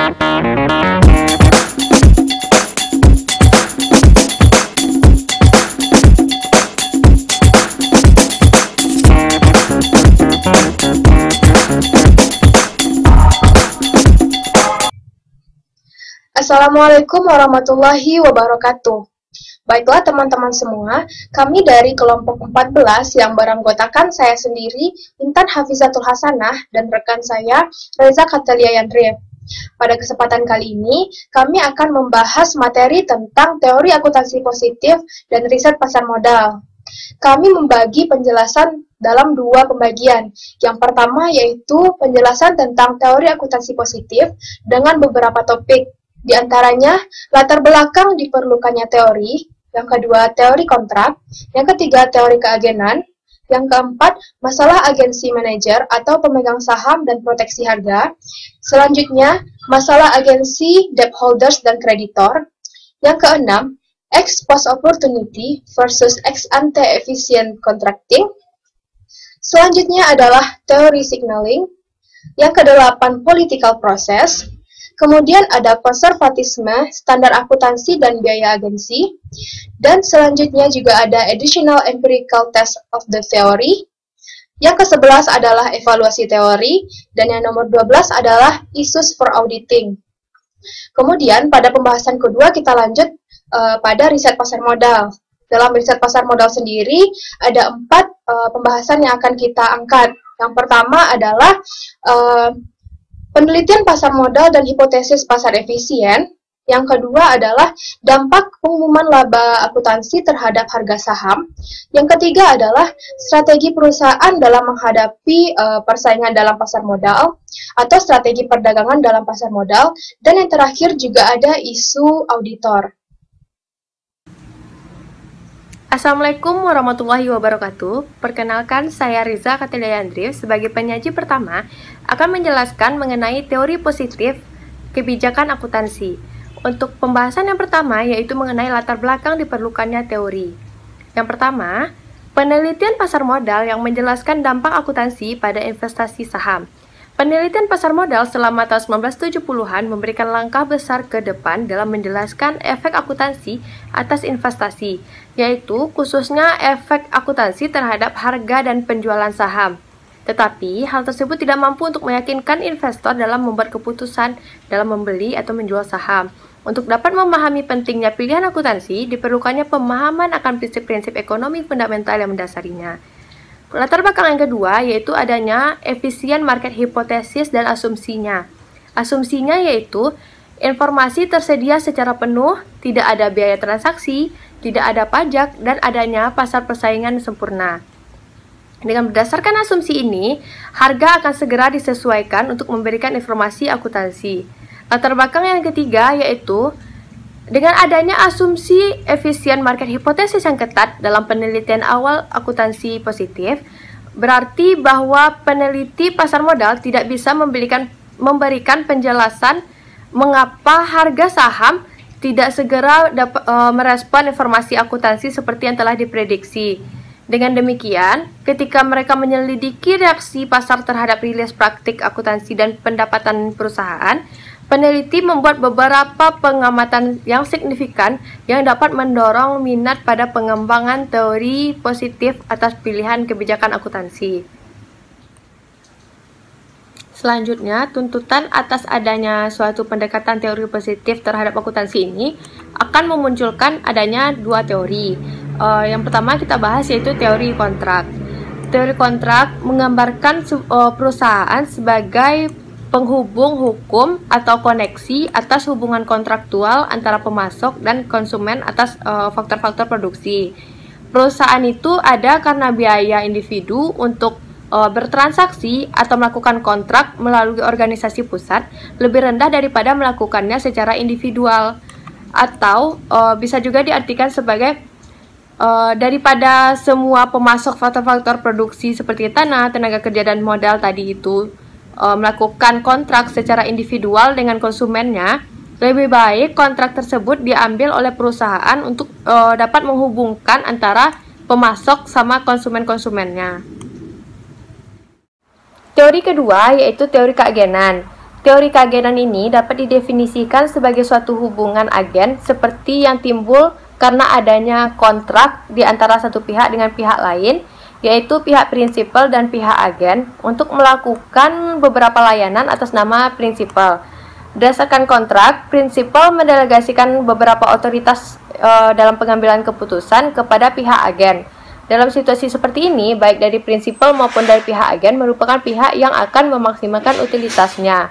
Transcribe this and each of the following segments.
Assalamualaikum warahmatullahi wabarakatuh. Baiklah teman-teman semua, kami dari kelompok 14 yang beranggotakan saya sendiri, Intan Hafizatul Hasanah, dan rekan saya, Reza Katalia Yandri. Pada kesempatan kali ini, kami akan membahas materi tentang teori akuntansi positif dan riset pasar modal. Kami membagi penjelasan dalam dua pembagian. Yang pertama yaitu penjelasan tentang teori akuntansi positif dengan beberapa topik. Di antaranya, latar belakang diperlukannya teori, yang kedua, teori kontrak, yang ketiga, teori keagenan, yang keempat, masalah agensi manajer atau pemegang saham dan proteksi harga, selanjutnya, masalah agensi, debt holders, dan kreditor, yang keenam, ex post opportunity versus ex ante efficient contracting, selanjutnya adalah teori signaling, yang kedelapan, political process. Kemudian ada konservatisme, standar akuntansi dan biaya agensi. Dan selanjutnya juga ada additional empirical test of the theory. Yang ke-11 adalah evaluasi teori. Dan yang nomor 12 adalah issues for auditing. Kemudian pada pembahasan kedua kita lanjut pada riset pasar modal. Dalam riset pasar modal sendiri ada 4 pembahasan yang akan kita angkat. Yang pertama adalah penelitian pasar modal dan hipotesis pasar efisien. Yang kedua adalah dampak pengumuman laba akuntansi terhadap harga saham. Yang ketiga adalah strategi perusahaan dalam menghadapi persaingan dalam pasar modal atau strategi perdagangan dalam pasar modal. Dan yang terakhir juga ada isu auditor. Assalamualaikum warahmatullahi wabarakatuh. Perkenalkan, saya Riza Katilia Yandri sebagai penyaji pertama akan menjelaskan mengenai teori positif kebijakan akuntansi. Untuk pembahasan yang pertama yaitu mengenai latar belakang diperlukannya teori. Yang pertama, penelitian pasar modal yang menjelaskan dampak akuntansi pada investasi saham. Penelitian pasar modal selama tahun 1970-an memberikan langkah besar ke depan dalam menjelaskan efek akuntansi atas investasi, yaitu khususnya efek akuntansi terhadap harga dan penjualan saham. Tetapi, hal tersebut tidak mampu untuk meyakinkan investor dalam membuat keputusan dalam membeli atau menjual saham. Untuk dapat memahami pentingnya pilihan akuntansi, diperlukannya pemahaman akan prinsip-prinsip ekonomi fundamental yang mendasarinya. Latar belakang yang kedua yaitu adanya efisien market hypothesis dan asumsinya. Asumsinya yaitu informasi tersedia secara penuh, tidak ada biaya transaksi, tidak ada pajak, dan adanya pasar persaingan sempurna. Dengan berdasarkan asumsi ini, harga akan segera disesuaikan untuk memberikan informasi akuntansi. Latar belakang yang ketiga yaitu dengan adanya asumsi efisien market hypothesis yang ketat dalam penelitian awal akuntansi positif, berarti bahwa peneliti pasar modal tidak bisa memberikan penjelasan mengapa harga saham tidak segera merespon informasi akuntansi seperti yang telah diprediksi. Dengan demikian, ketika mereka menyelidiki reaksi pasar terhadap rilis praktik akuntansi dan pendapatan perusahaan, peneliti membuat beberapa pengamatan yang signifikan yang dapat mendorong minat pada pengembangan teori positif atas pilihan kebijakan akuntansi. Selanjutnya, tuntutan atas adanya suatu pendekatan teori positif terhadap akuntansi ini akan memunculkan adanya dua teori. Yang pertama kita bahas yaitu teori kontrak. Teori kontrak menggambarkan perusahaan sebagai penghubung hukum atau koneksi atas hubungan kontraktual antara pemasok dan konsumen atas faktor-faktor produksi. Perusahaan itu ada karena biaya individu untuk bertransaksi atau melakukan kontrak melalui organisasi pusat lebih rendah daripada melakukannya secara individual, atau bisa juga diartikan sebagai daripada semua pemasok faktor-faktor produksi seperti tanah, tenaga kerja, dan modal tadi itu melakukan kontrak secara individual dengan konsumennya, lebih baik kontrak tersebut diambil oleh perusahaan untuk dapat menghubungkan antara pemasok sama konsumen-konsumennya. Teori kedua yaitu teori keagenan. Teori keagenan ini dapat didefinisikan sebagai suatu hubungan agen seperti yang timbul karena adanya kontrak di antara satu pihak dengan pihak lain, yaitu pihak prinsipal dan pihak agen, untuk melakukan beberapa layanan atas nama prinsipal. Berdasarkan kontrak, prinsipal mendelegasikan beberapa otoritas dalam pengambilan keputusan kepada pihak agen. Dalam situasi seperti ini, baik dari prinsipal maupun dari pihak agen merupakan pihak yang akan memaksimalkan utilitasnya.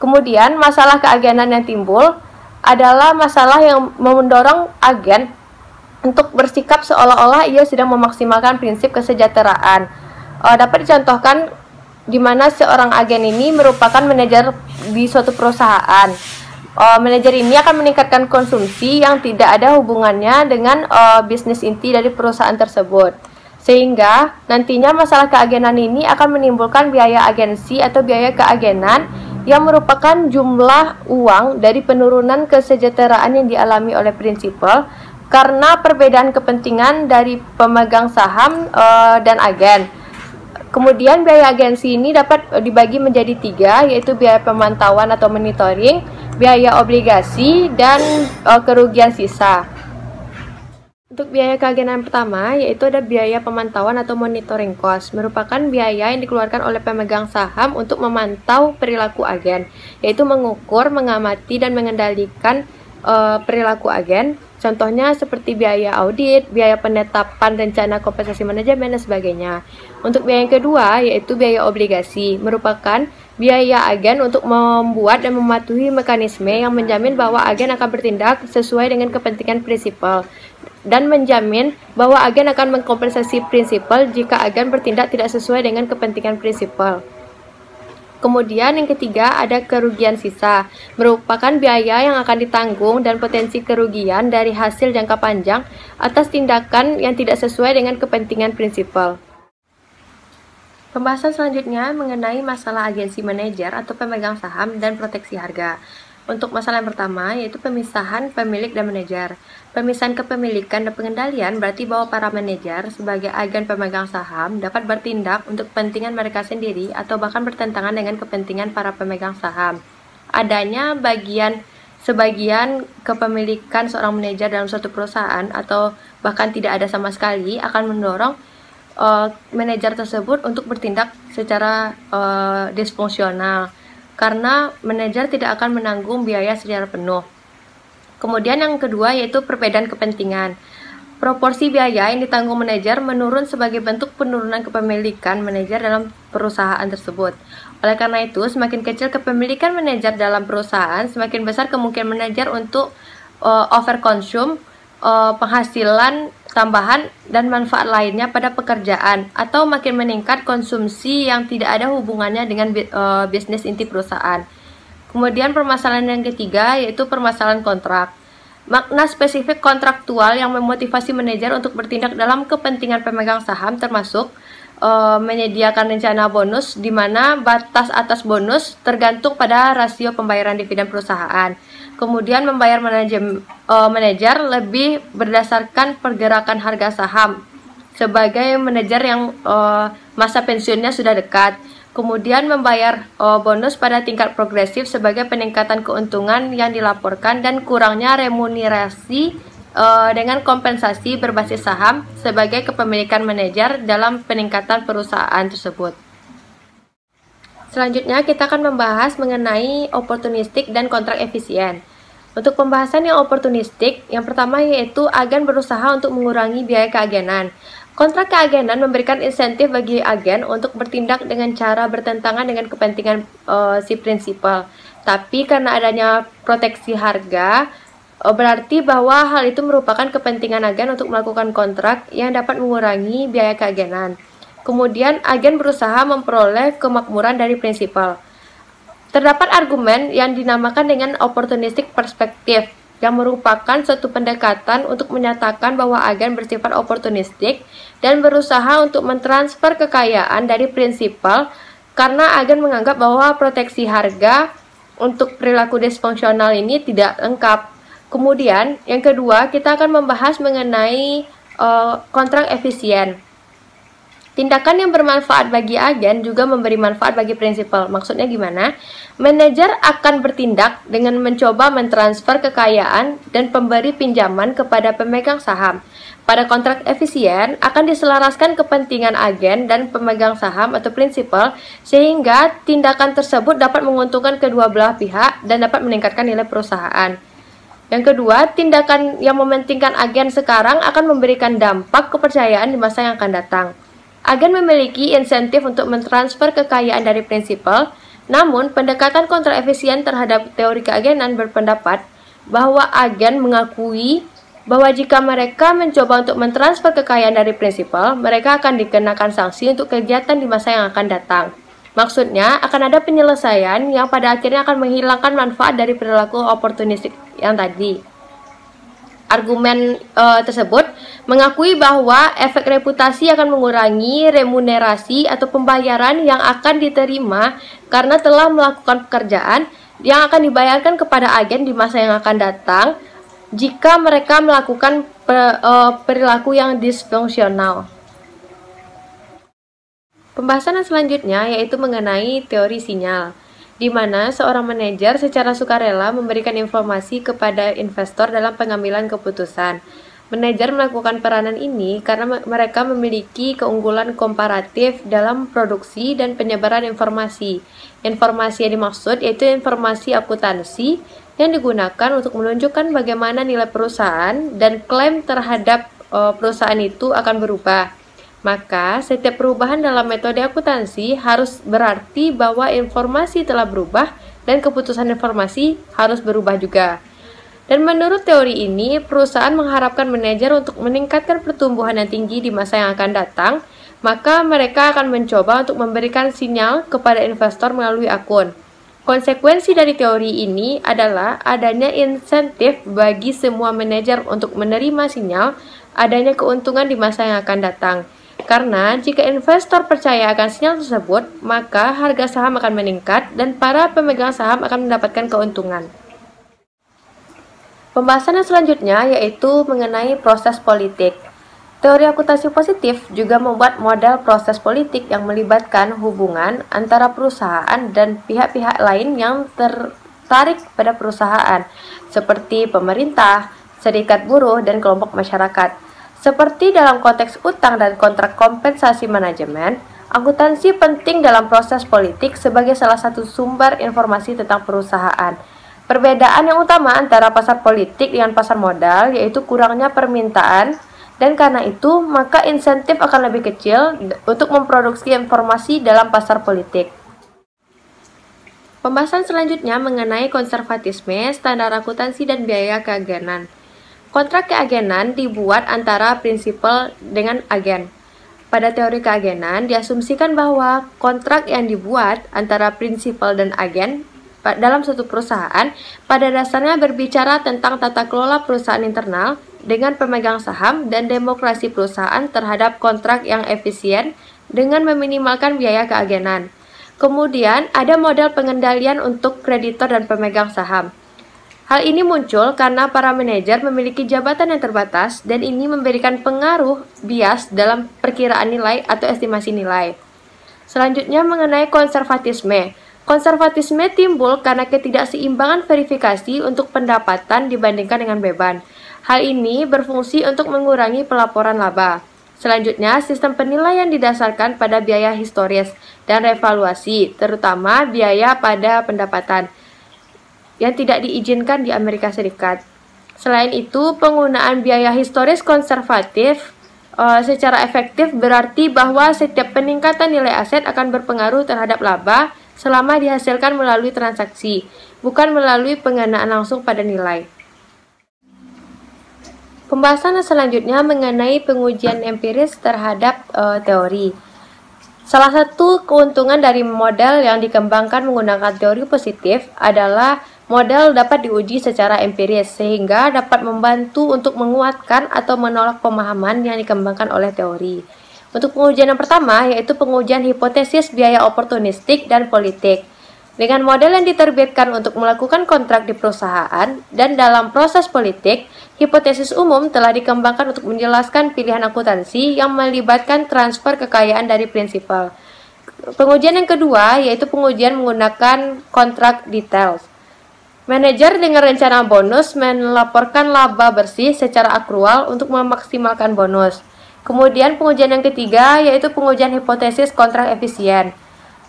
Kemudian, masalah keagenan yang timbul adalah masalah yang mendorong agen untuk bersikap seolah-olah ia sedang memaksimalkan prinsip kesejahteraan. Dapat dicontohkan di mana seorang agen ini merupakan manajer di suatu perusahaan. Manajer ini akan meningkatkan konsumsi yang tidak ada hubungannya dengan bisnis inti dari perusahaan tersebut. Sehingga nantinya masalah keagenan ini akan menimbulkan biaya agensi atau biaya keagenan yang merupakan jumlah uang dari penurunan kesejahteraan yang dialami oleh prinsipal karena perbedaan kepentingan dari pemegang saham dan agen. Kemudian biaya agensi ini dapat dibagi menjadi 3, yaitu biaya pemantauan atau monitoring, biaya obligasi, dan kerugian sisa. Untuk biaya keagenan pertama, yaitu ada biaya pemantauan atau monitoring cost, merupakan biaya yang dikeluarkan oleh pemegang saham untuk memantau perilaku agen, yaitu mengukur, mengamati, dan mengendalikan perilaku agen. Contohnya seperti biaya audit, biaya penetapan rencana kompensasi manajemen, dan sebagainya. Untuk biaya yang kedua, yaitu biaya obligasi, merupakan biaya agen untuk membuat dan mematuhi mekanisme yang menjamin bahwa agen akan bertindak sesuai dengan kepentingan prinsipal dan menjamin bahwa agen akan mengkompensasi prinsipal jika agen bertindak tidak sesuai dengan kepentingan prinsipal. Kemudian yang ketiga ada kerugian sisa, merupakan biaya yang akan ditanggung dan potensi kerugian dari hasil jangka panjang atas tindakan yang tidak sesuai dengan kepentingan prinsipal. Pembahasan selanjutnya mengenai masalah agensi manajer atau pemegang saham dan proteksi harga. Untuk masalah yang pertama, yaitu pemisahan pemilik dan manajer. Pemisahan kepemilikan dan pengendalian berarti bahwa para manajer sebagai agen pemegang saham dapat bertindak untuk kepentingan mereka sendiri atau bahkan bertentangan dengan kepentingan para pemegang saham. Adanya sebagian kepemilikan seorang manajer dalam suatu perusahaan atau bahkan tidak ada sama sekali akan mendorong manajer tersebut untuk bertindak secara disfungsional, karena manajer tidak akan menanggung biaya secara penuh. Kemudian yang kedua yaitu perbedaan kepentingan. Proporsi biaya yang ditanggung manajer menurun sebagai bentuk penurunan kepemilikan manajer dalam perusahaan tersebut. Oleh karena itu, semakin kecil kepemilikan manajer dalam perusahaan, semakin besar kemungkinan manajer untuk overconsume penghasilan tambahan dan manfaat lainnya pada pekerjaan, atau makin meningkat konsumsi yang tidak ada hubungannya dengan bisnis inti perusahaan. Kemudian permasalahan yang ketiga yaitu permasalahan kontrak. Makna spesifik kontraktual yang memotivasi manajer untuk bertindak dalam kepentingan pemegang saham termasuk menyediakan rencana bonus di mana batas atas bonus tergantung pada rasio pembayaran dividen perusahaan. Kemudian membayar manajer lebih berdasarkan pergerakan harga saham sebagai manajer yang masa pensiunnya sudah dekat. Kemudian membayar bonus pada tingkat progresif sebagai peningkatan keuntungan yang dilaporkan dan kurangnya remunerasi dengan kompensasi berbasis saham sebagai kepemilikan manajer dalam peningkatan perusahaan tersebut. Selanjutnya kita akan membahas mengenai oportunistik dan kontrak efisien. Untuk pembahasan yang oportunistik, yang pertama yaitu agen berusaha untuk mengurangi biaya keagenan. Kontrak keagenan memberikan insentif bagi agen untuk bertindak dengan cara bertentangan dengan kepentingan si prinsipal. Tapi karena adanya proteksi harga, berarti bahwa hal itu merupakan kepentingan agen untuk melakukan kontrak yang dapat mengurangi biaya keagenan. Kemudian agen berusaha memperoleh kemakmuran dari prinsipal. Terdapat argumen yang dinamakan dengan opportunistic perspective, yang merupakan suatu pendekatan untuk menyatakan bahwa agen bersifat oportunistik dan berusaha untuk mentransfer kekayaan dari prinsipal karena agen menganggap bahwa proteksi harga untuk perilaku disfungsional ini tidak lengkap. Kemudian, yang kedua, kita akan membahas mengenai kontrak efisien. Tindakan yang bermanfaat bagi agen juga memberi manfaat bagi prinsipal. Maksudnya gimana? Manajer akan bertindak dengan mencoba mentransfer kekayaan dan pemberi pinjaman kepada pemegang saham. Pada kontrak efisien akan diselaraskan kepentingan agen dan pemegang saham atau prinsipal sehingga tindakan tersebut dapat menguntungkan kedua belah pihak dan dapat meningkatkan nilai perusahaan. Yang kedua, tindakan yang mementingkan agen sekarang akan memberikan dampak kepercayaan di masa yang akan datang. Agen memiliki insentif untuk mentransfer kekayaan dari prinsipal, namun pendekatan kontra efisien terhadap teori keagenan berpendapat bahwa agen mengakui bahwa jika mereka mencoba untuk mentransfer kekayaan dari prinsipal, mereka akan dikenakan sanksi untuk kegiatan di masa yang akan datang. Maksudnya, akan ada penyelesaian yang pada akhirnya akan menghilangkan manfaat dari perilaku oportunistik yang tadi. Argumen tersebut mengakui bahwa efek reputasi akan mengurangi remunerasi atau pembayaran yang akan diterima karena telah melakukan pekerjaan yang akan dibayarkan kepada agen di masa yang akan datang jika mereka melakukan perilaku yang disfungsional. Pembahasan selanjutnya yaitu mengenai teori sinyal, di mana seorang manajer secara sukarela memberikan informasi kepada investor dalam pengambilan keputusan. Manajer melakukan peranan ini karena mereka memiliki keunggulan komparatif dalam produksi dan penyebaran informasi. Informasi yang dimaksud yaitu informasi akuntansi yang digunakan untuk menunjukkan bagaimana nilai perusahaan dan klaim terhadap perusahaan itu akan berubah. Maka, setiap perubahan dalam metode akuntansi harus berarti bahwa informasi telah berubah dan keputusan informasi harus berubah juga. Dan menurut teori ini, perusahaan mengharapkan manajer untuk meningkatkan pertumbuhan yang tinggi di masa yang akan datang, maka mereka akan mencoba untuk memberikan sinyal kepada investor melalui akun. Konsekuensi dari teori ini adalah adanya insentif bagi semua manajer untuk menerima sinyal adanya keuntungan di masa yang akan datang. Karena jika investor percaya akan sinyal tersebut, maka harga saham akan meningkat dan para pemegang saham akan mendapatkan keuntungan. Pembahasan yang selanjutnya yaitu mengenai proses politik. Teori akuntansi positif juga membuat model proses politik yang melibatkan hubungan antara perusahaan dan pihak-pihak lain yang tertarik pada perusahaan, seperti pemerintah, serikat buruh, dan kelompok masyarakat. Seperti dalam konteks utang dan kontrak kompensasi manajemen, akuntansi penting dalam proses politik sebagai salah satu sumber informasi tentang perusahaan. Perbedaan yang utama antara pasar politik dengan pasar modal yaitu kurangnya permintaan, dan karena itu maka insentif akan lebih kecil untuk memproduksi informasi dalam pasar politik. Pembahasan selanjutnya mengenai konservatisme, standar akuntansi, dan biaya keagenan. Kontrak keagenan dibuat antara prinsipal dengan agen. Pada teori keagenan, diasumsikan bahwa kontrak yang dibuat antara prinsipal dan agen dalam suatu perusahaan pada dasarnya berbicara tentang tata kelola perusahaan internal dengan pemegang saham dan demokrasi perusahaan terhadap kontrak yang efisien dengan meminimalkan biaya keagenan. Kemudian, ada model pengendalian untuk kreditor dan pemegang saham. Hal ini muncul karena para manajer memiliki jabatan yang terbatas dan ini memberikan pengaruh bias dalam perkiraan nilai atau estimasi nilai. Selanjutnya mengenai konservatisme. Konservatisme timbul karena ketidakseimbangan verifikasi untuk pendapatan dibandingkan dengan beban. Hal ini berfungsi untuk mengurangi pelaporan laba. Selanjutnya, sistem penilaian didasarkan pada biaya historis dan revaluasi, terutama biaya pada pendapatan yang tidak diizinkan di Amerika Serikat. Selain itu, penggunaan biaya historis konservatif secara efektif berarti bahwa setiap peningkatan nilai aset akan berpengaruh terhadap laba selama dihasilkan melalui transaksi, bukan melalui pengenaan langsung pada nilai. Pembahasan selanjutnya mengenai pengujian empiris terhadap teori. Salah satu keuntungan dari model yang dikembangkan menggunakan teori positif adalah model dapat diuji secara empiris sehingga dapat membantu untuk menguatkan atau menolak pemahaman yang dikembangkan oleh teori. Untuk pengujian yang pertama yaitu pengujian hipotesis biaya oportunistik dan politik. Dengan model yang diterbitkan untuk melakukan kontrak di perusahaan dan dalam proses politik, hipotesis umum telah dikembangkan untuk menjelaskan pilihan akuntansi yang melibatkan transfer kekayaan dari prinsipal. Pengujian yang kedua yaitu pengujian menggunakan kontrak details. Manajer dengan rencana bonus melaporkan laba bersih secara akrual untuk memaksimalkan bonus. Kemudian pengujian yang ketiga yaitu pengujian hipotesis kontrak efisien.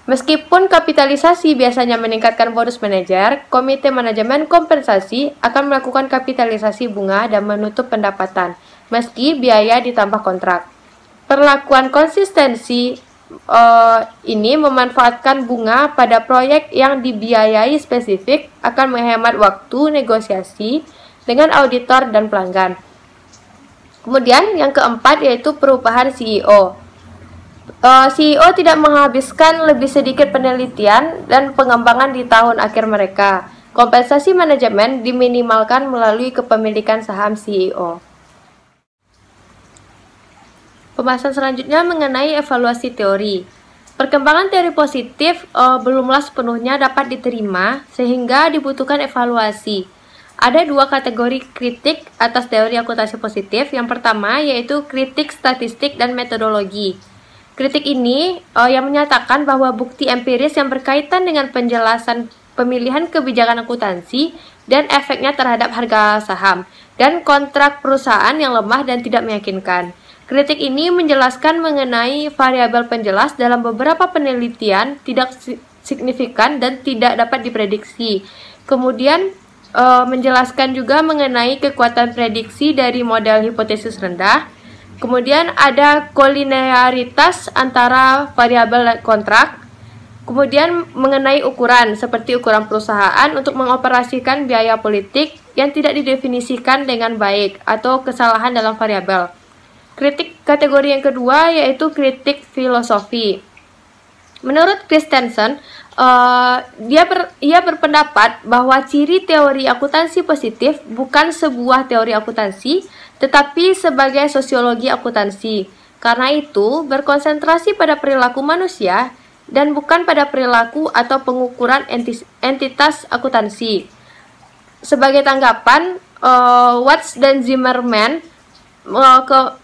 Meskipun kapitalisasi biasanya meningkatkan bonus manajer, komite manajemen kompensasi akan melakukan kapitalisasi bunga dan menutup pendapatan, meski biaya ditambah kontrak. Perlakuan konsistensi ini memanfaatkan bunga pada proyek yang dibiayai spesifik akan menghemat waktu negosiasi dengan auditor dan pelanggan. Kemudian yang keempat yaitu perubahan CEO. CEO tidak menghabiskan lebih sedikit penelitian dan pengembangan di tahun akhir mereka. Kompensasi manajemen diminimalkan melalui kepemilikan saham CEO. Pembahasan selanjutnya mengenai evaluasi teori. Perkembangan teori positif belumlah sepenuhnya dapat diterima sehingga dibutuhkan evaluasi. Ada dua kategori kritik atas teori akuntansi positif. Yang pertama yaitu kritik statistik dan metodologi. Kritik ini yang menyatakan bahwa bukti empiris yang berkaitan dengan penjelasan pemilihan kebijakan akuntansi dan efeknya terhadap harga saham dan kontrak perusahaan yang lemah dan tidak meyakinkan. Kritik ini menjelaskan mengenai variabel penjelas dalam beberapa penelitian tidak signifikan dan tidak dapat diprediksi. Kemudian menjelaskan juga mengenai kekuatan prediksi dari model hipotesis rendah. Kemudian ada kolinearitas antara variabel kontrak. Kemudian mengenai ukuran, seperti ukuran perusahaan untuk mengoperasikan biaya politik yang tidak didefinisikan dengan baik atau kesalahan dalam variabel. Kritik kategori yang kedua yaitu kritik filosofi. Menurut Christensen, ia berpendapat bahwa ciri teori akuntansi positif bukan sebuah teori akuntansi, tetapi sebagai sosiologi akuntansi. Karena itu, berkonsentrasi pada perilaku manusia dan bukan pada perilaku atau pengukuran entitas akuntansi. Sebagai tanggapan, Watts dan Zimmerman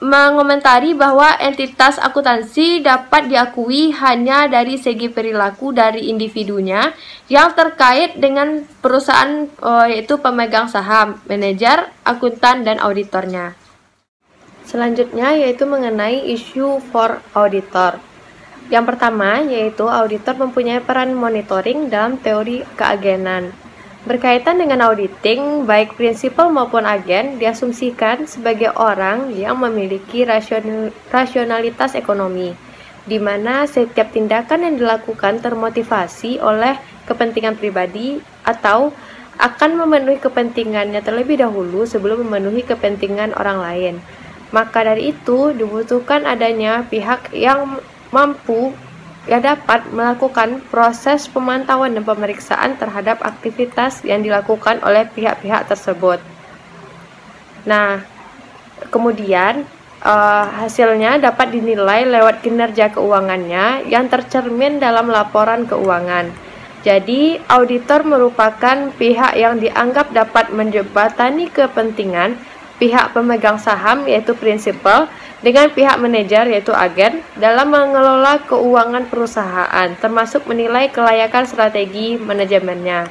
mengomentari bahwa entitas akuntansi dapat diakui hanya dari segi perilaku dari individunya yang terkait dengan perusahaan, yaitu pemegang saham, manajer, akuntan, dan auditornya. Selanjutnya yaitu mengenai isu for auditor. Yang pertama yaitu auditor mempunyai peran monitoring dalam teori keagenan. Berkaitan dengan auditing, baik prinsipal maupun agen diasumsikan sebagai orang yang memiliki rasionalitas ekonomi, di mana setiap tindakan yang dilakukan termotivasi oleh kepentingan pribadi atau akan memenuhi kepentingannya terlebih dahulu sebelum memenuhi kepentingan orang lain. Maka dari itu dibutuhkan adanya pihak yang dapat melakukan proses pemantauan dan pemeriksaan terhadap aktivitas yang dilakukan oleh pihak-pihak tersebut. Nah, kemudian hasilnya dapat dinilai lewat kinerja keuangannya yang tercermin dalam laporan keuangan. Jadi, auditor merupakan pihak yang dianggap dapat menjembatani kepentingan pihak pemegang saham yaitu prinsipal dengan pihak manajer yaitu agen dalam mengelola keuangan perusahaan, termasuk menilai kelayakan strategi manajemennya.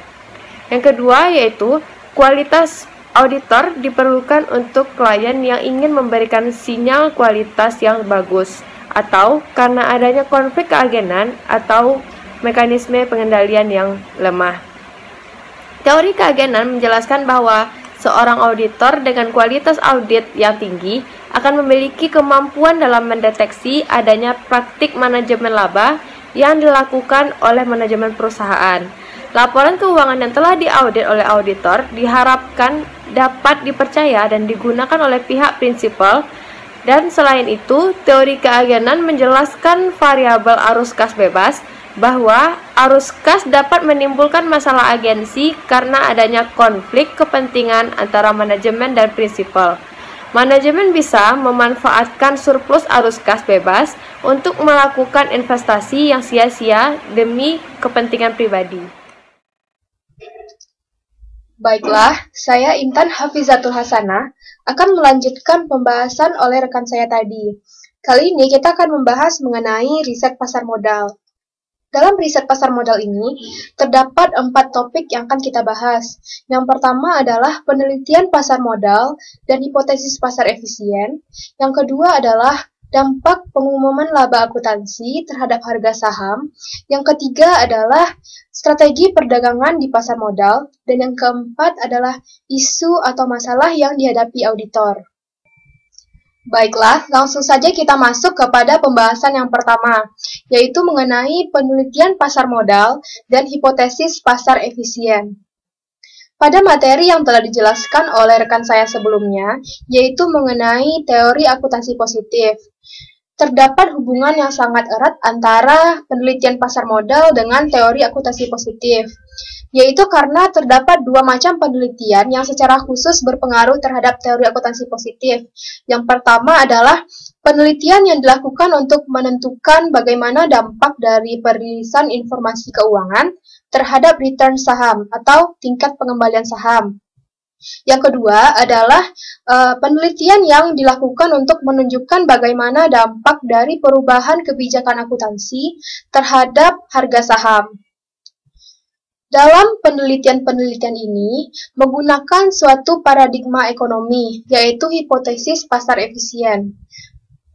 Yang kedua yaitu kualitas auditor diperlukan untuk klien yang ingin memberikan sinyal kualitas yang bagus atau karena adanya konflik keagenan atau mekanisme pengendalian yang lemah. Teori keagenan menjelaskan bahwa seorang auditor dengan kualitas audit yang tinggi akan memiliki kemampuan dalam mendeteksi adanya praktik manajemen laba yang dilakukan oleh manajemen perusahaan. Laporan keuangan yang telah diaudit oleh auditor diharapkan dapat dipercaya dan digunakan oleh pihak prinsipal. Dan selain itu, teori keagenan menjelaskan variabel arus kas bebas, bahwa arus kas dapat menimbulkan masalah agensi karena adanya konflik kepentingan antara manajemen dan prinsipal. Manajemen bisa memanfaatkan surplus arus kas bebas untuk melakukan investasi yang sia-sia demi kepentingan pribadi. Baiklah, saya Intan Hafizatul Hasanah akan melanjutkan pembahasan oleh rekan saya tadi. Kali ini kita akan membahas mengenai riset pasar modal. Dalam riset pasar modal ini, terdapat 4 topik yang akan kita bahas. Yang pertama adalah penelitian pasar modal dan hipotesis pasar efisien. Yang kedua adalah dampak pengumuman laba akuntansi terhadap harga saham. Yang ketiga adalah strategi perdagangan di pasar modal. Dan yang keempat adalah isu atau masalah yang dihadapi auditor. Baiklah, langsung saja kita masuk kepada pembahasan yang pertama, yaitu mengenai penelitian pasar modal dan hipotesis pasar efisien. Pada materi yang telah dijelaskan oleh rekan saya sebelumnya, yaitu mengenai teori akuntansi positif, terdapat hubungan yang sangat erat antara penelitian pasar modal dengan teori akuntansi positif, yaitu karena terdapat 2 macam penelitian yang secara khusus berpengaruh terhadap teori akuntansi positif. Yang pertama adalah penelitian yang dilakukan untuk menentukan bagaimana dampak dari perilisan informasi keuangan terhadap return saham atau tingkat pengembalian saham. Yang kedua adalah penelitian yang dilakukan untuk menunjukkan bagaimana dampak dari perubahan kebijakan akuntansi terhadap harga saham. Dalam penelitian-penelitian ini menggunakan suatu paradigma ekonomi, yaitu hipotesis pasar efisien.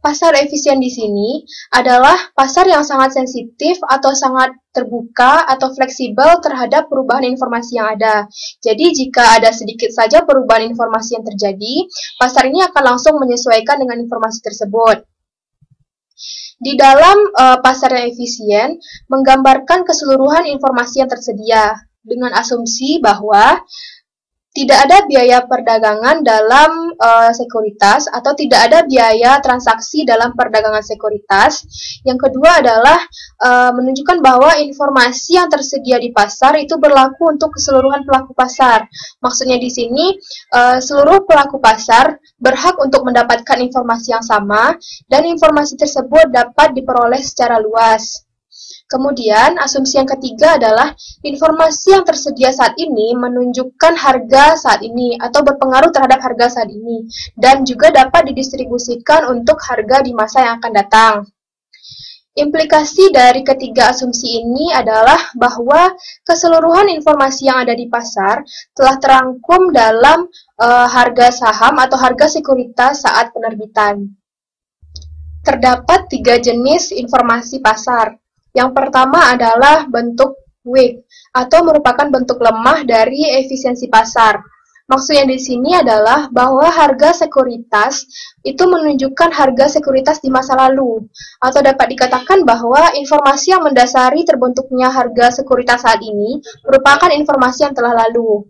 Pasar efisien di sini adalah pasar yang sangat sensitif atau sangat terbuka atau fleksibel terhadap perubahan informasi yang ada. Jadi jika ada sedikit saja perubahan informasi yang terjadi, pasar ini akan langsung menyesuaikan dengan informasi tersebut. Di dalam pasar yang efisien, menggambarkan keseluruhan informasi yang tersedia dengan asumsi bahwa tidak ada biaya perdagangan dalam sekuritas atau tidak ada biaya transaksi dalam perdagangan sekuritas. Yang kedua adalah menunjukkan bahwa informasi yang tersedia di pasar itu berlaku untuk keseluruhan pelaku pasar. Maksudnya di sini seluruh pelaku pasar berhak untuk mendapatkan informasi yang sama dan informasi tersebut dapat diperoleh secara luas. Kemudian, asumsi yang ketiga adalah informasi yang tersedia saat ini menunjukkan harga saat ini atau berpengaruh terhadap harga saat ini dan juga dapat didistribusikan untuk harga di masa yang akan datang. Implikasi dari ketiga asumsi ini adalah bahwa keseluruhan informasi yang ada di pasar telah terangkum dalam harga saham atau harga sekuritas saat penerbitan. Terdapat 3 jenis informasi pasar. Yang pertama adalah bentuk weak atau merupakan bentuk lemah dari efisiensi pasar. Maksudnya di sini adalah bahwa harga sekuritas itu menunjukkan harga sekuritas di masa lalu, atau dapat dikatakan bahwa informasi yang mendasari terbentuknya harga sekuritas saat ini merupakan informasi yang telah lalu.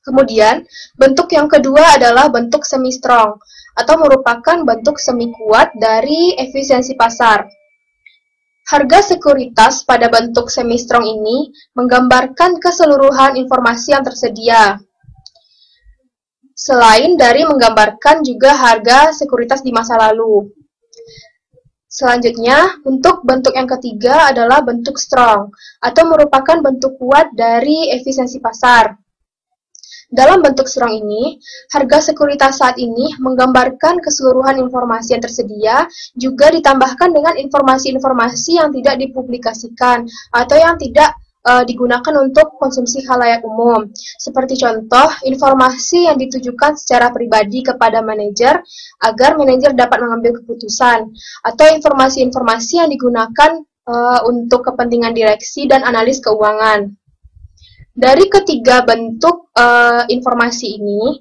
Kemudian, bentuk yang kedua adalah bentuk semi-strong, atau merupakan bentuk semi-kuat dari efisiensi pasar. Harga sekuritas pada bentuk semi-strong ini menggambarkan keseluruhan informasi yang tersedia. Selain dari menggambarkan juga harga sekuritas di masa lalu. Selanjutnya, untuk bentuk yang ketiga adalah bentuk strong, atau merupakan bentuk kuat dari efisiensi pasar. Dalam bentuk strong ini, harga sekuritas saat ini menggambarkan keseluruhan informasi yang tersedia, juga ditambahkan dengan informasi-informasi yang tidak dipublikasikan atau yang tidak digunakan untuk konsumsi khalayak umum. Seperti contoh, informasi yang ditujukan secara pribadi kepada manajer agar manajer dapat mengambil keputusan, atau informasi-informasi yang digunakan untuk kepentingan direksi dan analis keuangan. Dari ketiga bentuk informasi ini,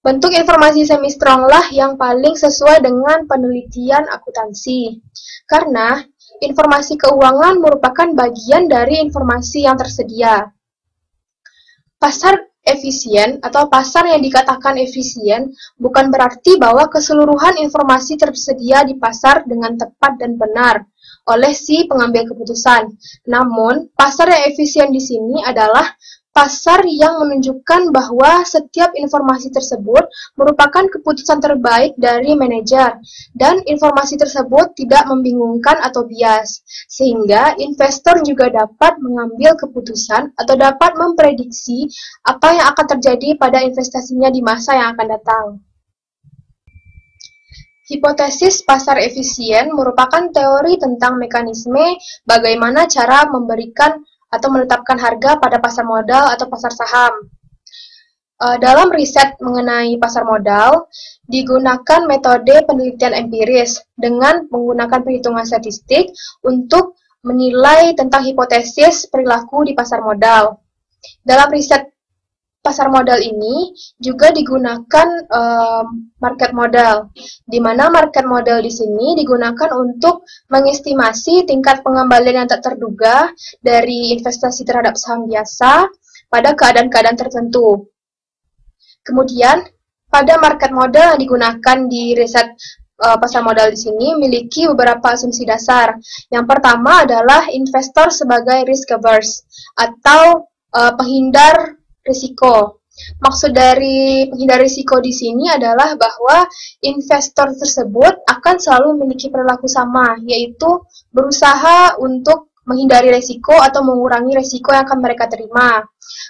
bentuk informasi semi-strong lah yang paling sesuai dengan penelitian akuntansi. Karena informasi keuangan merupakan bagian dari informasi yang tersedia. Pasar efisien atau pasar yang dikatakan efisien bukan berarti bahwa keseluruhan informasi tersedia di pasar dengan tepat dan benar oleh si pengambil keputusan. Namun, pasar yang efisien di sini adalah pasar yang menunjukkan bahwa setiap informasi tersebut merupakan keputusan terbaik dari manajer, dan informasi tersebut tidak membingungkan atau bias, sehingga investor juga dapat mengambil keputusan atau dapat memprediksi apa yang akan terjadi pada investasinya di masa yang akan datang. Hipotesis pasar efisien merupakan teori tentang mekanisme bagaimana cara memberikan atau menetapkan harga pada pasar modal atau pasar saham. Dalam riset mengenai pasar modal, digunakan metode penelitian empiris dengan menggunakan perhitungan statistik untuk menilai tentang hipotesis perilaku di pasar modal. Dalam riset pasar modal ini juga digunakan market model, di mana market model di sini digunakan untuk mengestimasi tingkat pengembalian yang tak terduga dari investasi terhadap saham biasa pada keadaan-keadaan tertentu. Kemudian, pada market model yang digunakan di riset pasar modal di sini memiliki beberapa asumsi dasar. Yang pertama adalah investor sebagai risk averse atau penghindar risiko. Maksud dari penghindar risiko di sini adalah bahwa investor tersebut akan selalu memiliki perilaku sama, yaitu berusaha untuk menghindari risiko atau mengurangi risiko yang akan mereka terima.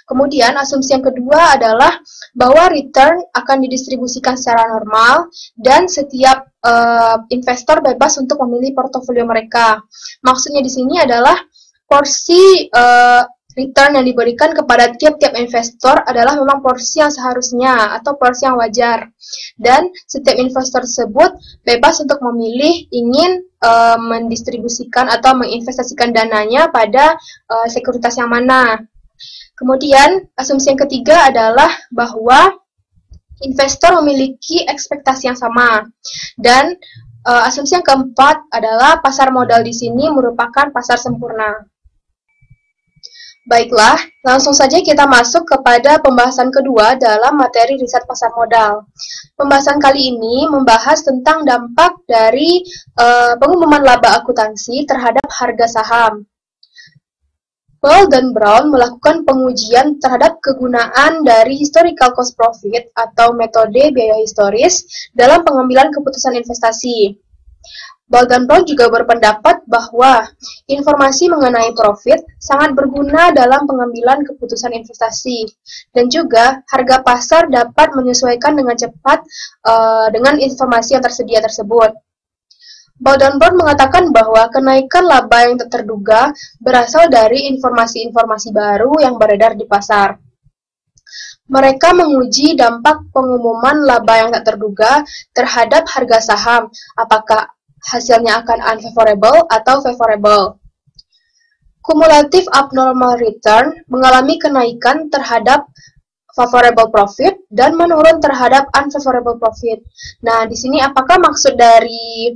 Kemudian, asumsi yang kedua adalah bahwa return akan didistribusikan secara normal dan setiap investor bebas untuk memilih portofolio mereka. Maksudnya di sini adalah porsi return yang diberikan kepada tiap-tiap investor adalah memang porsi yang seharusnya atau porsi yang wajar. Dan setiap investor tersebut bebas untuk memilih ingin mendistribusikan atau menginvestasikan dananya pada sekuritas yang mana. Kemudian, asumsi yang ketiga adalah bahwa investor memiliki ekspektasi yang sama. Dan asumsi yang keempat adalah pasar modal di sini merupakan pasar sempurna. Baiklah, langsung saja kita masuk kepada pembahasan kedua dalam materi riset pasar modal. Pembahasan kali ini membahas tentang dampak dari pengumuman laba akuntansi terhadap harga saham. Ball dan Brown melakukan pengujian terhadap kegunaan dari historical cost profit atau metode biaya historis dalam pengambilan keputusan investasi. Ball dan Brown juga berpendapat bahwa informasi mengenai profit sangat berguna dalam pengambilan keputusan investasi, dan juga harga pasar dapat menyesuaikan dengan cepat dengan informasi yang tersedia tersebut. Ball dan Brown mengatakan bahwa kenaikan laba yang tak terduga berasal dari informasi-informasi baru yang beredar di pasar. Mereka menguji dampak pengumuman laba yang tak terduga terhadap harga saham, apakah hasilnya akan unfavorable atau favorable. Cumulative abnormal return mengalami kenaikan terhadap favorable profit dan menurun terhadap unfavorable profit. Nah, di sini apakah maksud dari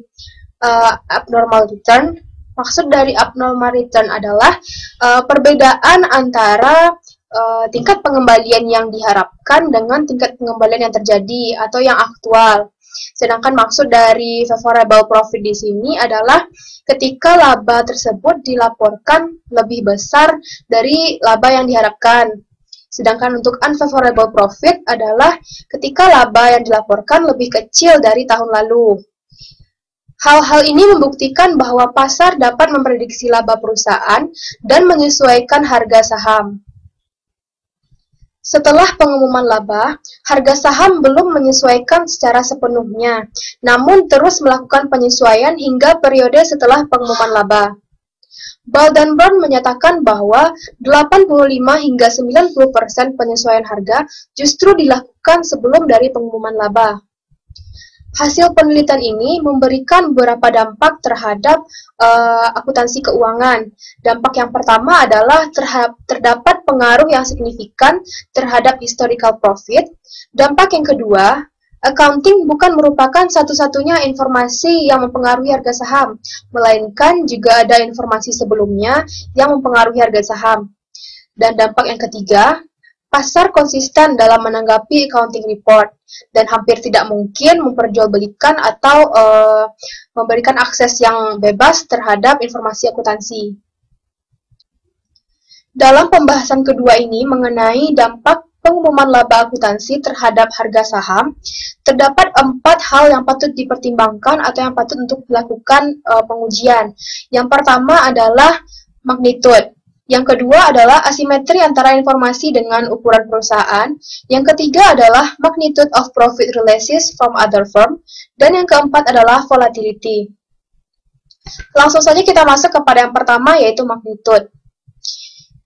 abnormal return? Maksud dari abnormal return adalah perbedaan antara tingkat pengembalian yang diharapkan dengan tingkat pengembalian yang terjadi atau yang aktual. Sedangkan maksud dari favorable profit di sini adalah ketika laba tersebut dilaporkan lebih besar dari laba yang diharapkan. Sedangkan untuk unfavorable profit adalah ketika laba yang dilaporkan lebih kecil dari tahun lalu. Hal-hal ini membuktikan bahwa pasar dapat memprediksi laba perusahaan dan menyesuaikan harga saham. Setelah pengumuman laba, harga saham belum menyesuaikan secara sepenuhnya, namun terus melakukan penyesuaian hingga periode setelah pengumuman laba. Ball dan Brown menyatakan bahwa 85 hingga 90% penyesuaian harga justru dilakukan sebelum dari pengumuman laba. Hasil penelitian ini memberikan beberapa dampak terhadap akuntansi keuangan. Dampak yang pertama adalah terdapat pengaruh yang signifikan terhadap historical profit. Dampak yang kedua, accounting bukan merupakan satu-satunya informasi yang mempengaruhi harga saham, melainkan juga ada informasi sebelumnya yang mempengaruhi harga saham. Dan dampak yang ketiga, pasar konsisten dalam menanggapi accounting report dan hampir tidak mungkin memperjualbelikan atau memberikan akses yang bebas terhadap informasi akuntansi. Dalam pembahasan kedua ini mengenai dampak pengumuman laba akuntansi terhadap harga saham, terdapat 4 hal yang patut dipertimbangkan atau yang patut untuk dilakukan pengujian. Yang pertama adalah magnitude. Yang kedua adalah asimetri antara informasi dengan ukuran perusahaan. Yang ketiga adalah magnitude of profit releases from other firm. Dan yang keempat adalah volatility. Langsung saja kita masuk kepada yang pertama, yaitu magnitude.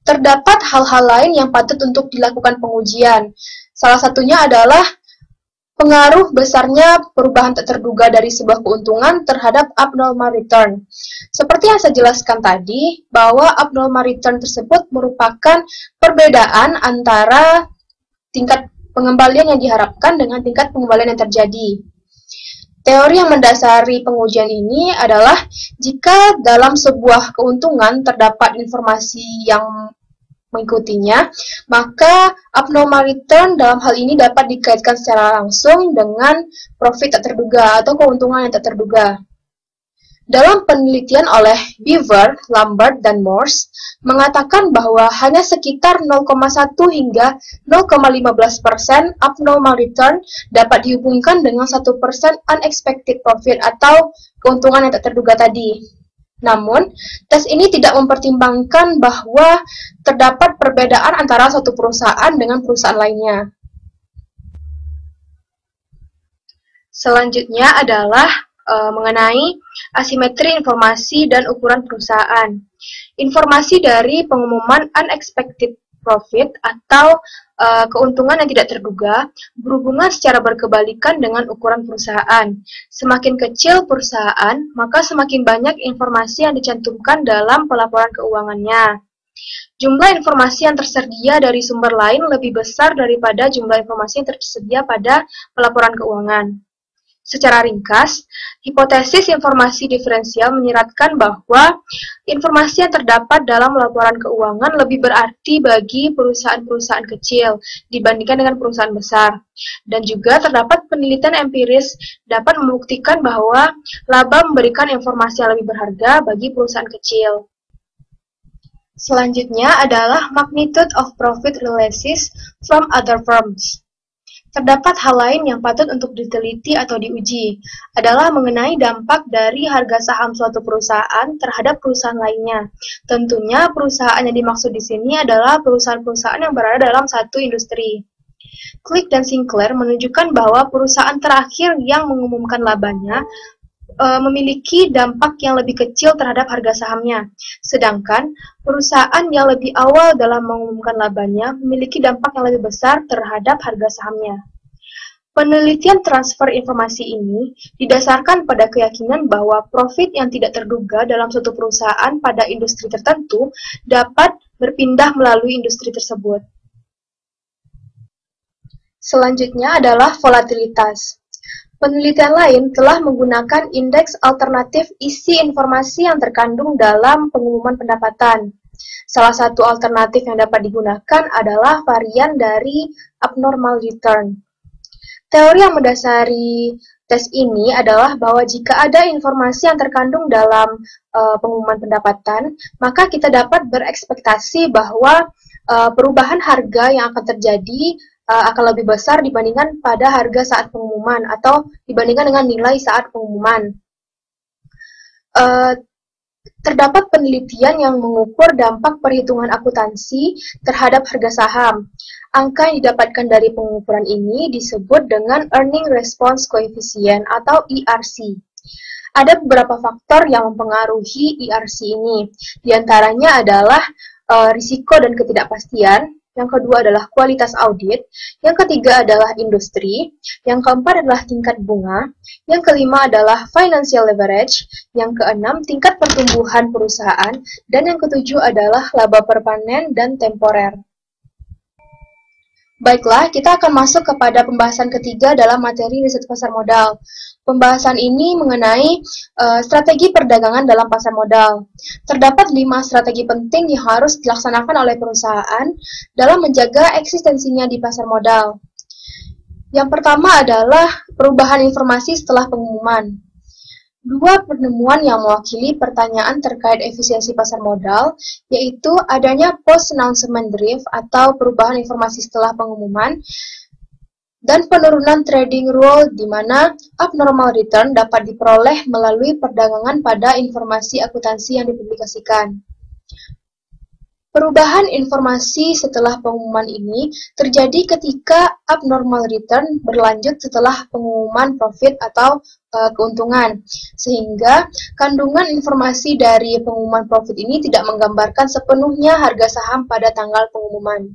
Terdapat hal-hal lain yang patut untuk dilakukan pengujian. Salah satunya adalah pengaruh besarnya perubahan tak terduga dari sebuah keuntungan terhadap abnormal return. Seperti yang saya jelaskan tadi, bahwa abnormal return tersebut merupakan perbedaan antara tingkat pengembalian yang diharapkan dengan tingkat pengembalian yang terjadi. Teori yang mendasari pengujian ini adalah jika dalam sebuah keuntungan terdapat informasi yang mengikutinya, maka abnormal return dalam hal ini dapat dikaitkan secara langsung dengan profit tak terduga atau keuntungan yang tak terduga. Dalam penelitian oleh Beaver, Lambert, dan Morse, mengatakan bahwa hanya sekitar 0,1 hingga 0,15% abnormal return dapat dihubungkan dengan 1% unexpected profit atau keuntungan yang tak terduga tadi. Namun, tes ini tidak mempertimbangkan bahwa terdapat perbedaan antara suatu perusahaan dengan perusahaan lainnya. Selanjutnya adalah mengenai asimetri informasi dan ukuran perusahaan. Informasi dari pengumuman unexpected profit atau keuntungan yang tidak terduga berhubungan secara berkebalikan dengan ukuran perusahaan. Semakin kecil perusahaan, maka semakin banyak informasi yang dicantumkan dalam pelaporan keuangannya. Jumlah informasi yang tersedia dari sumber lain lebih besar daripada jumlah informasi yang tersedia pada pelaporan keuangan. Secara ringkas, hipotesis informasi diferensial menyiratkan bahwa informasi yang terdapat dalam laporan keuangan lebih berarti bagi perusahaan-perusahaan kecil dibandingkan dengan perusahaan besar. Dan juga terdapat penelitian empiris dapat membuktikan bahwa laba memberikan informasi yang lebih berharga bagi perusahaan kecil. Selanjutnya adalah magnitude of profit releases from other firms. Terdapat hal lain yang patut untuk diteliti atau diuji, adalah mengenai dampak dari harga saham suatu perusahaan terhadap perusahaan lainnya. Tentunya perusahaan yang dimaksud di sini adalah perusahaan-perusahaan yang berada dalam satu industri. Click dan Sinclair menunjukkan bahwa perusahaan terakhir yang mengumumkan labanya memiliki dampak yang lebih kecil terhadap harga sahamnya, sedangkan perusahaan yang lebih awal dalam mengumumkan labanya memiliki dampak yang lebih besar terhadap harga sahamnya. Penelitian transfer informasi ini didasarkan pada keyakinan bahwa profit yang tidak terduga dalam suatu perusahaan pada industri tertentu dapat berpindah melalui industri tersebut. Selanjutnya adalah volatilitas. Penelitian lain telah menggunakan indeks alternatif isi informasi yang terkandung dalam pengumuman pendapatan. Salah satu alternatif yang dapat digunakan adalah varian dari abnormal return. Teori yang mendasari tes ini adalah bahwa jika ada informasi yang terkandung dalam pengumuman pendapatan, maka kita dapat berekspektasi bahwa perubahan harga yang akan terjadi akan lebih besar dibandingkan pada harga saat pengumuman atau dibandingkan dengan nilai saat pengumuman. Terdapat penelitian yang mengukur dampak perhitungan akuntansi terhadap harga saham. Angka yang didapatkan dari pengukuran ini disebut dengan Earning Response Coefficient atau ERC. Ada beberapa faktor yang mempengaruhi ERC ini. Di antaranya adalah risiko dan ketidakpastian. Yang kedua adalah kualitas audit, yang ketiga adalah industri, yang keempat adalah tingkat bunga, yang kelima adalah financial leverage, yang keenam tingkat pertumbuhan perusahaan, dan yang ketujuh adalah laba permanen dan temporer. Baiklah, kita akan masuk kepada pembahasan ketiga dalam materi riset pasar modal. Pembahasan ini mengenai strategi perdagangan dalam pasar modal. Terdapat 5 strategi penting yang harus dilaksanakan oleh perusahaan dalam menjaga eksistensinya di pasar modal. Yang pertama adalah perubahan informasi setelah pengumuman. Dua penemuan yang mewakili pertanyaan terkait efisiensi pasar modal, yaitu adanya post-announcement drift atau perubahan informasi setelah pengumuman, dan penurunan trading rule di mana abnormal return dapat diperoleh melalui perdagangan pada informasi akuntansi yang dipublikasikan. Perubahan informasi setelah pengumuman ini terjadi ketika abnormal return berlanjut setelah pengumuman profit atau keuntungan, sehingga kandungan informasi dari pengumuman profit ini tidak menggambarkan sepenuhnya harga saham pada tanggal pengumuman.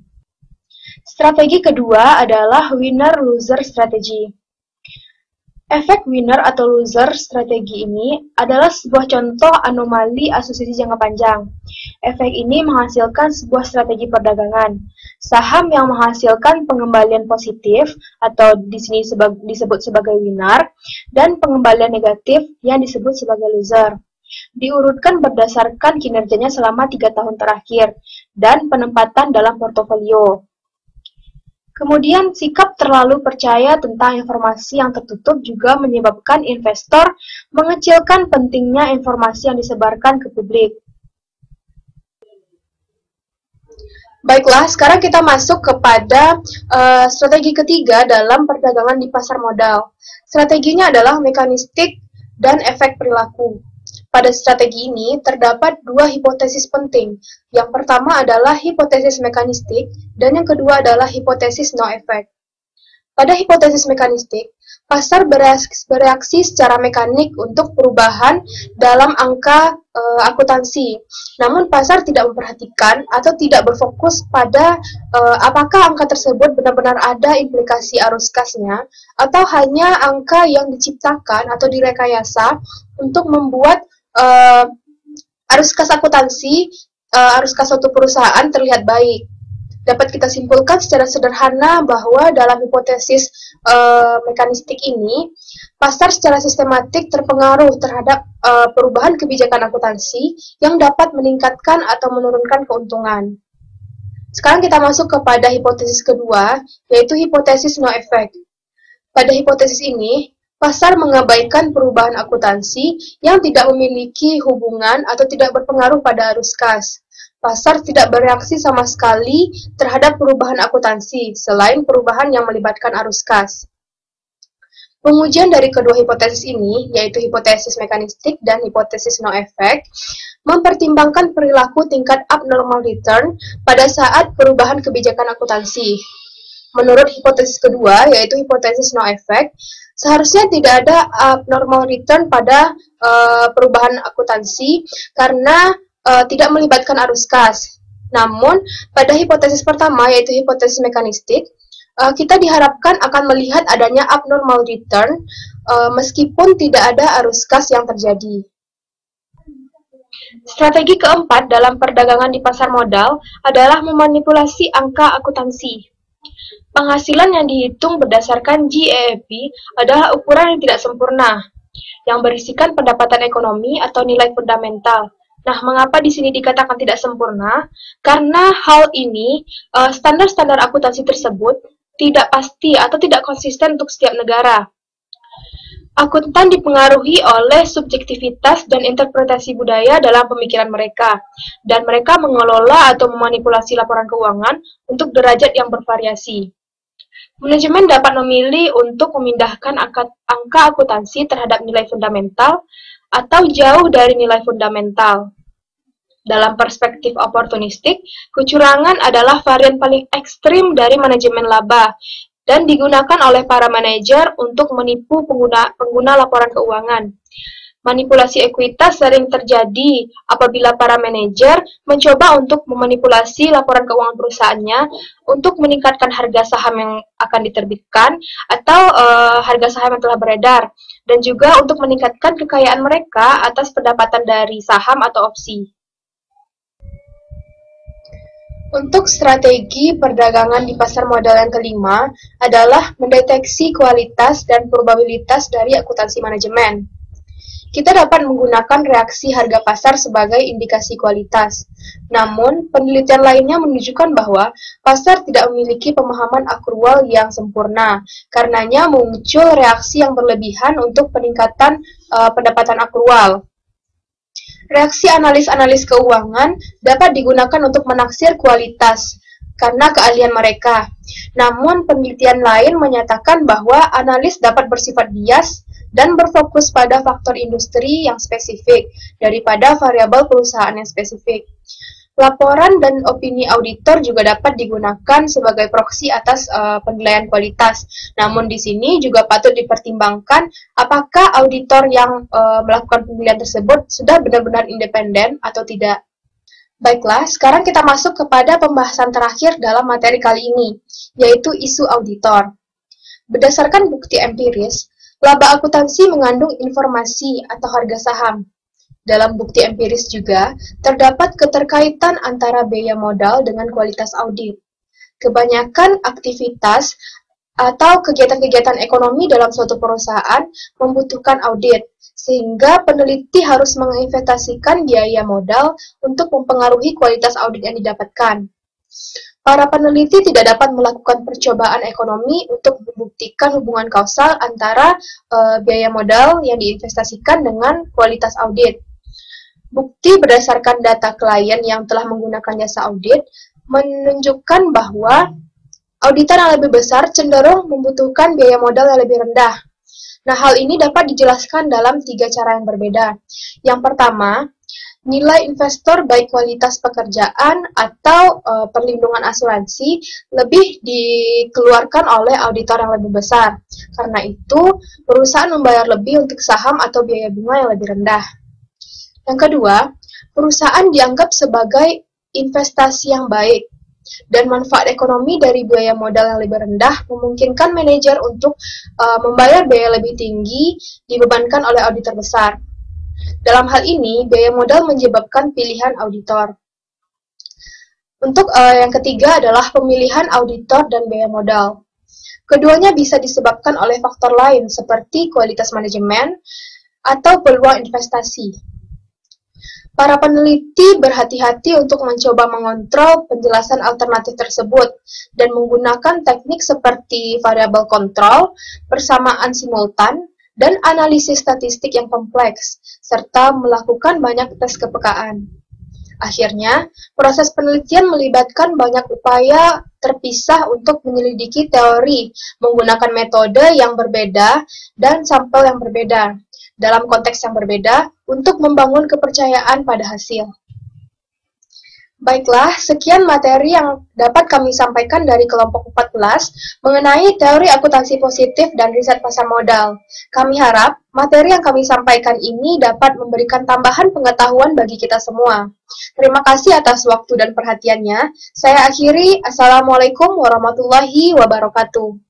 Strategi kedua adalah winner-loser strategy. Efek winner atau loser strategi ini adalah sebuah contoh anomali asosiasi jangka panjang. Efek ini menghasilkan sebuah strategi perdagangan. Saham yang menghasilkan pengembalian positif atau di sini disebut sebagai winner dan pengembalian negatif yang disebut sebagai loser. Diurutkan berdasarkan kinerjanya selama 3 tahun terakhir dan penempatan dalam portofolio. Kemudian, sikap terlalu percaya tentang informasi yang tertutup juga menyebabkan investor mengecilkan pentingnya informasi yang disebarkan ke publik. Baiklah, sekarang kita masuk kepada strategi ketiga dalam perdagangan di pasar modal. Strateginya adalah mekanistik dan efek perilaku. Pada strategi ini terdapat dua hipotesis penting. Yang pertama adalah hipotesis mekanistik dan yang kedua adalah hipotesis no effect. Pada hipotesis mekanistik, pasar bereaksi secara mekanik untuk perubahan dalam angka akuntansi. Namun pasar tidak memperhatikan atau tidak berfokus pada apakah angka tersebut benar-benar ada implikasi arus kasnya atau hanya angka yang diciptakan atau direkayasa untuk membuat arus kas akuntansi, arus kas suatu perusahaan terlihat baik. Dapat kita simpulkan secara sederhana bahwa dalam hipotesis mekanistik ini, pasar secara sistematik terpengaruh terhadap perubahan kebijakan akuntansi yang dapat meningkatkan atau menurunkan keuntungan. Sekarang kita masuk kepada hipotesis kedua, yaitu hipotesis no effect. Pada hipotesis ini, pasar mengabaikan perubahan akuntansi yang tidak memiliki hubungan atau tidak berpengaruh pada arus kas. Pasar tidak bereaksi sama sekali terhadap perubahan akuntansi, selain perubahan yang melibatkan arus kas. Pengujian dari kedua hipotesis ini, yaitu hipotesis mekanistik dan hipotesis no effect, mempertimbangkan perilaku tingkat abnormal return pada saat perubahan kebijakan akuntansi. Menurut hipotesis kedua, yaitu hipotesis no effect, seharusnya tidak ada abnormal return pada perubahan akuntansi karena tidak melibatkan arus kas. Namun, pada hipotesis pertama, yaitu hipotesis mekanistik, kita diharapkan akan melihat adanya abnormal return meskipun tidak ada arus kas yang terjadi. Strategi keempat dalam perdagangan di pasar modal adalah memanipulasi angka akuntansi. Penghasilan yang dihitung berdasarkan GAAP adalah ukuran yang tidak sempurna, yang berisikan pendapatan ekonomi atau nilai fundamental. Nah, mengapa di sini dikatakan tidak sempurna? Karena hal ini, standar-standar akuntansi tersebut tidak pasti atau tidak konsisten untuk setiap negara. Akuntan dipengaruhi oleh subjektivitas dan interpretasi budaya dalam pemikiran mereka, dan mereka mengelola atau memanipulasi laporan keuangan untuk derajat yang bervariasi. Manajemen dapat memilih untuk memindahkan angka akuntansi terhadap nilai fundamental atau jauh dari nilai fundamental. Dalam perspektif oportunistik, kecurangan adalah varian paling ekstrim dari manajemen laba dan digunakan oleh para manajer untuk menipu pengguna laporan keuangan. Manipulasi ekuitas sering terjadi apabila para manajer mencoba untuk memanipulasi laporan keuangan perusahaannya untuk meningkatkan harga saham yang akan diterbitkan atau harga saham yang telah beredar, dan juga untuk meningkatkan kekayaan mereka atas pendapatan dari saham atau opsi. Untuk strategi perdagangan di pasar modal yang kelima adalah mendeteksi kualitas dan probabilitas dari akuntansi manajemen. Kita dapat menggunakan reaksi harga pasar sebagai indikasi kualitas. Namun, penelitian lainnya menunjukkan bahwa pasar tidak memiliki pemahaman akrual yang sempurna. Karenanya muncul reaksi yang berlebihan untuk peningkatan pendapatan akrual. Reaksi analis-analis keuangan dapat digunakan untuk menaksir kualitas karena keahlian mereka. Namun, penelitian lain menyatakan bahwa analis dapat bersifat bias dan berfokus pada faktor industri yang spesifik daripada variabel perusahaan yang spesifik. Laporan dan opini auditor juga dapat digunakan sebagai proksi atas penilaian kualitas. Namun di sini juga patut dipertimbangkan apakah auditor yang melakukan penilaian tersebut sudah benar-benar independen atau tidak. Baiklah, sekarang kita masuk kepada pembahasan terakhir dalam materi kali ini, yaitu isu auditor. Berdasarkan bukti empiris, laba akuntansi mengandung informasi atau harga saham. Dalam bukti empiris juga, terdapat keterkaitan antara biaya modal dengan kualitas audit. Kebanyakan aktivitas atau kegiatan-kegiatan ekonomi dalam suatu perusahaan membutuhkan audit, sehingga peneliti harus menginvestasikan biaya modal untuk mempengaruhi kualitas audit yang didapatkan. Para peneliti tidak dapat melakukan percobaan ekonomi untuk membuktikan hubungan kausal antara biaya modal yang diinvestasikan dengan kualitas audit. Bukti berdasarkan data klien yang telah menggunakan jasa audit menunjukkan bahwa auditor yang lebih besar cenderung membutuhkan biaya modal yang lebih rendah. Nah, hal ini dapat dijelaskan dalam 3 cara yang berbeda. Yang pertama, nilai investor baik kualitas pekerjaan atau perlindungan asuransi lebih dikeluarkan oleh auditor yang lebih besar. Karena itu, perusahaan membayar lebih untuk saham atau biaya bunga yang lebih rendah. Yang kedua, perusahaan dianggap sebagai investasi yang baik, dan manfaat ekonomi dari biaya modal yang lebih rendah memungkinkan manajer untuk membayar biaya lebih tinggi dibebankan oleh auditor besar. Dalam hal ini, biaya modal menyebabkan pilihan auditor. Untuk yang ketiga adalah pemilihan auditor dan biaya modal. Keduanya bisa disebabkan oleh faktor lain seperti kualitas manajemen atau peluang investasi. Para peneliti berhati-hati untuk mencoba mengontrol penjelasan alternatif tersebut dan menggunakan teknik seperti variabel kontrol, persamaan simultan, dan analisis statistik yang kompleks, serta melakukan banyak tes kepekaan. Akhirnya, proses penelitian melibatkan banyak upaya terpisah untuk menyelidiki teori menggunakan metode yang berbeda dan sampel yang berbeda, dalam konteks yang berbeda, untuk membangun kepercayaan pada hasil. Baiklah, sekian materi yang dapat kami sampaikan dari kelompok 14 mengenai teori akuntansi positif dan riset pasar modal. Kami harap materi yang kami sampaikan ini dapat memberikan tambahan pengetahuan bagi kita semua. Terima kasih atas waktu dan perhatiannya. Saya akhiri, Assalamualaikum warahmatullahi wabarakatuh.